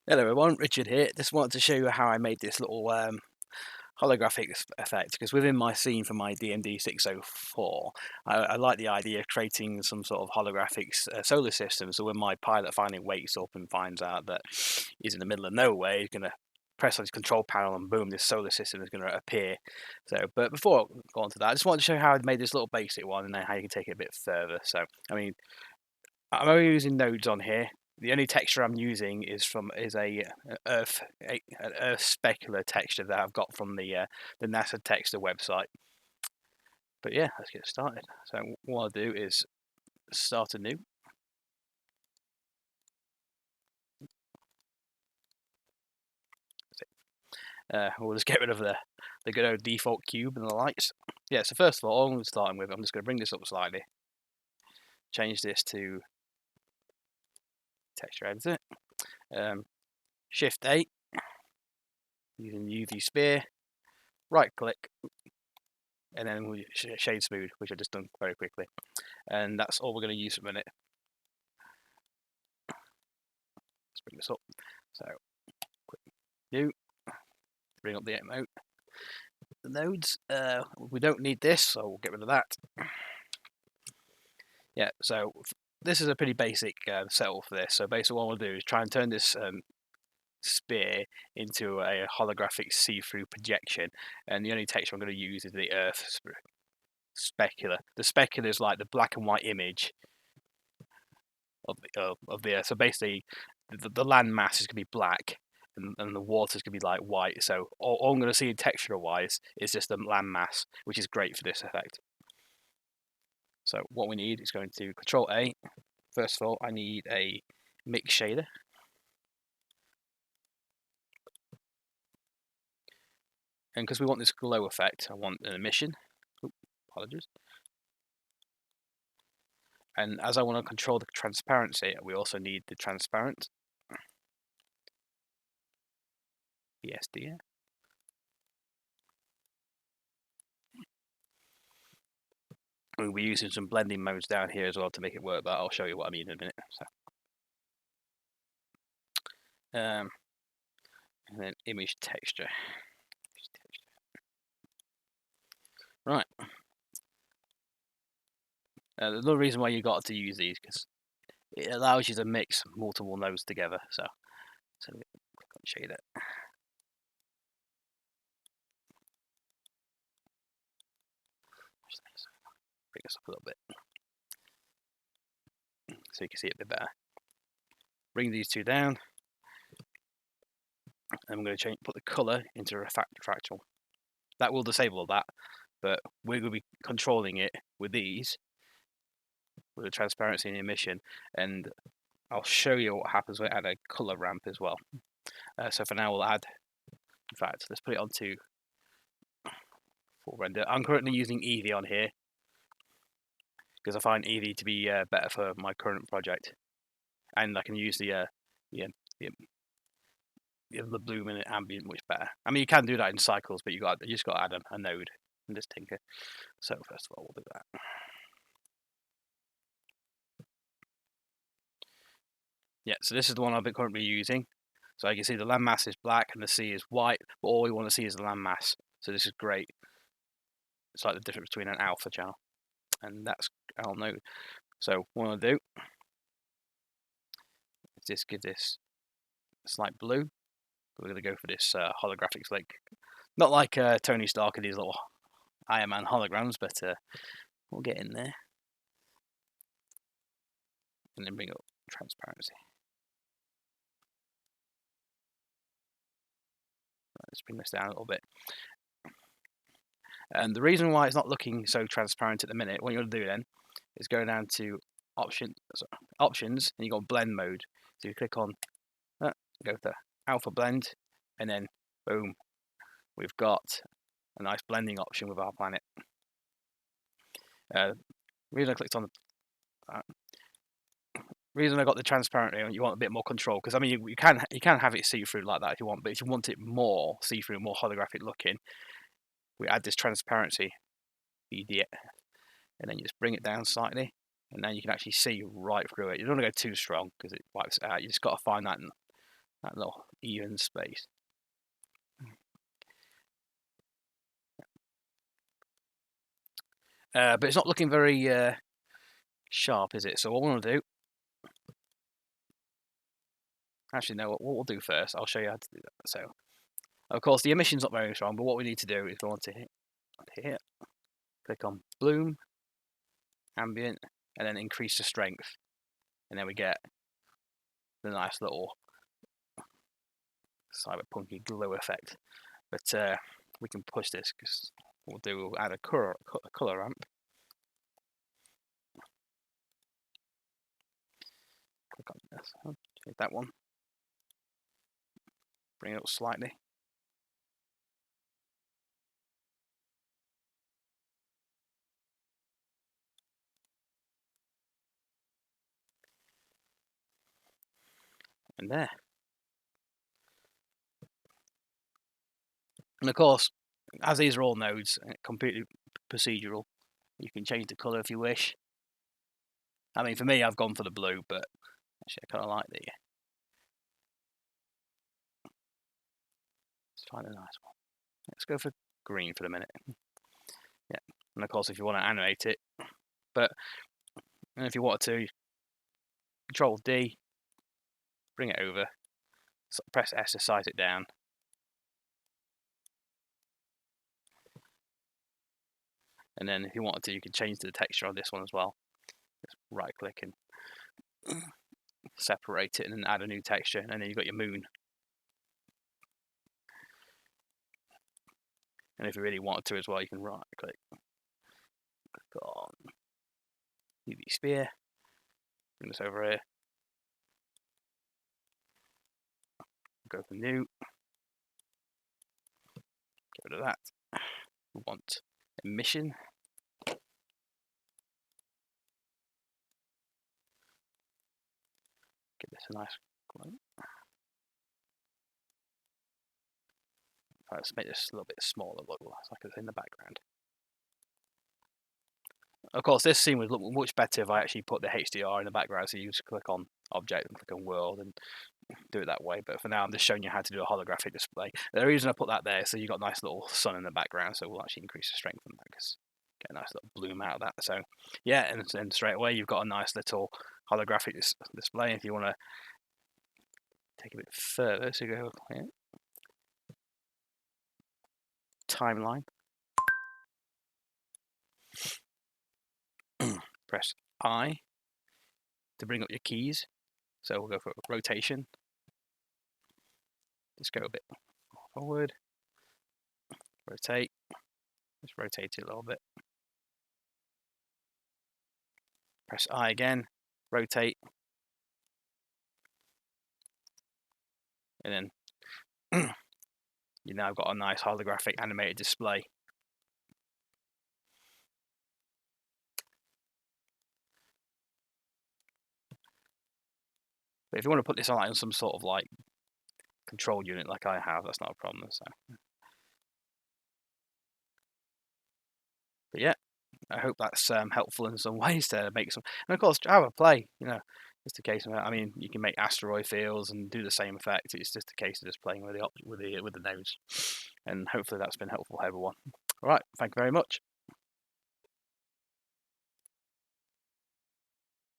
Hello everyone, Richard here. Just wanted to show you how I made this little holographic effect, because within my scene for my D&D 604, I like the idea of creating some sort of holographic solar system. So when my pilot finally wakes up and finds out that he's in the middle of nowhere, he's going to press on his control panel and boom, this solar system is going to appear. But before I go on to that, I just wanted to show you how I made this little basic one and then how you can take it a bit further. So, I mean, I'm only using nodes on here. The only texture I'm using is an Earth specular texture that I've got from the NASA texture website. But yeah, let's get started. So what I'll do is start anew. We'll just get rid of the good old default cube and the lights. Yeah. So first of all I'm starting with, I'm just going to bring this up slightly, change this to texture editor, Shift A, using the UV sphere, right click, and then we'll shade smooth, which I've just done very quickly. And that's all we're going to use for a minute. Let's bring this up. So, quick new, bring up the emote. The nodes, we don't need this, so we'll get rid of that. Yeah, so this is a pretty basic setup for this. So basically what we'll do is try and turn this sphere into a holographic see-through projection, and the only texture I'm going to use is the Earth specular. The specular is like the black and white image of the Earth. So basically, the land mass is going to be black, and the water is going to be like white. So all I'm going to see texture-wise is just the land mass, which is great for this effect. So what we need is going to Control A. First of all, I need a mix shader. And because we want this glow effect, I want an emission. Oops, apologies. And as I want to control the transparency, we also need the transparent. PSD. We'll be using some blending modes down here as well to make it work, but I'll show you what I mean in a minute. And then image texture. Right. The reason why you got to use these, because it allows you to mix multiple nodes together. So click on shader. Bring this up a little bit so you can see it a bit better. Bring these two down, and I'm going to put the color into fractal. That will disable that, but we're going to be controlling it with these, with the transparency and emission, and I'll show you what happens when I add a color ramp as well. So for now we'll add, in fact, let's put it onto full render. I'm currently using Eevee on here because I find Eevee to be better for my current project, and I can use the bloom and ambient much better. I mean, you can do that in cycles, but you just got to add a node and just tinker. So first of all, we'll do that. Yeah, so this is the one I've been currently using. So you can see the landmass is black and the sea is white, but all we want to see is the landmass. So this is great. It's like the difference between an alpha channel, and that's our node. So what I'll do is just give this a slight blue. We're going to go for this holographics, like not like Tony Stark and these little Iron Man holograms, but we'll get in there and then bring up transparency. Let's bring this down a little bit. And the reason why it's not looking so transparent at the minute, what you're going to do then is go down to options, and you got blend mode. So you click on that, go to alpha blend, and then boom, we've got a nice blending option with our planet. Reason I clicked on reason I got the transparent, you want a bit more control, because I mean you can have it see through like that if you want, but if you want it more see through, more holographic looking, we add this transparency ED, and then you just bring it down slightly, and then you can actually see right through it. You don't want to go too strong because it wipes it out. You just got to find that that little even space. But it's not looking very sharp, is it? So what we're going to do, actually no, what we'll do first, I'll show you how to do that. So, of course, the emission's not very strong, but what we need to do is go on to here, click on bloom, ambient, and then increase the strength. And then we get the nice little cyberpunky glow effect. But we can push this because we'll add a color ramp. Click on this, take that one, bring it up slightly. And there. And of course, as these are all nodes, completely procedural, you can change the colour if you wish. I mean, for me, I've gone for the blue, but actually, I kind of like the. Let's find a nice one. Let's go for green for the minute. Yeah, and of course, if you want to animate it, and if you wanted to, Control D, bring it over, press S to size it down. And then if you wanted to, you can change the texture on this one as well. Just right click and separate it and then add a new texture, and then you've got your moon. And if you really wanted to as well, you can right click on UV sphere, bring this over here, go for new, get rid of that. We want emission. Give this a nice glow. Let's make this a little bit smaller, look like it's in the background. Of course, this scene would look much better if I actually put the HDR in the background, so you just click on object and click on world and do it that way. But for now, I'm just showing you how to do a holographic display. The reason I put that there, so you've got a nice little sun in the background, so we'll actually increase the strength on that because get a nice little bloom out of that. So yeah, and then straight away you've got a nice little holographic display. If you want to take a bit further, so you go here, timeline, press I to bring up your keys. So we'll go for rotation. Just go a bit forward. Rotate. Just rotate it a little bit. Press I again. Rotate. And then you now got a nice holographic animated display. But if you want to put this on some sort of like control unit like I have, that's not a problem. So, but yeah, I hope that's helpful in some ways to make some. And of course, have a play. You know, just a case of. I mean, you can make asteroid fields and do the same effect. It's just a case of just playing with the nodes, and hopefully that's been helpful for everyone. All right, thank you very much.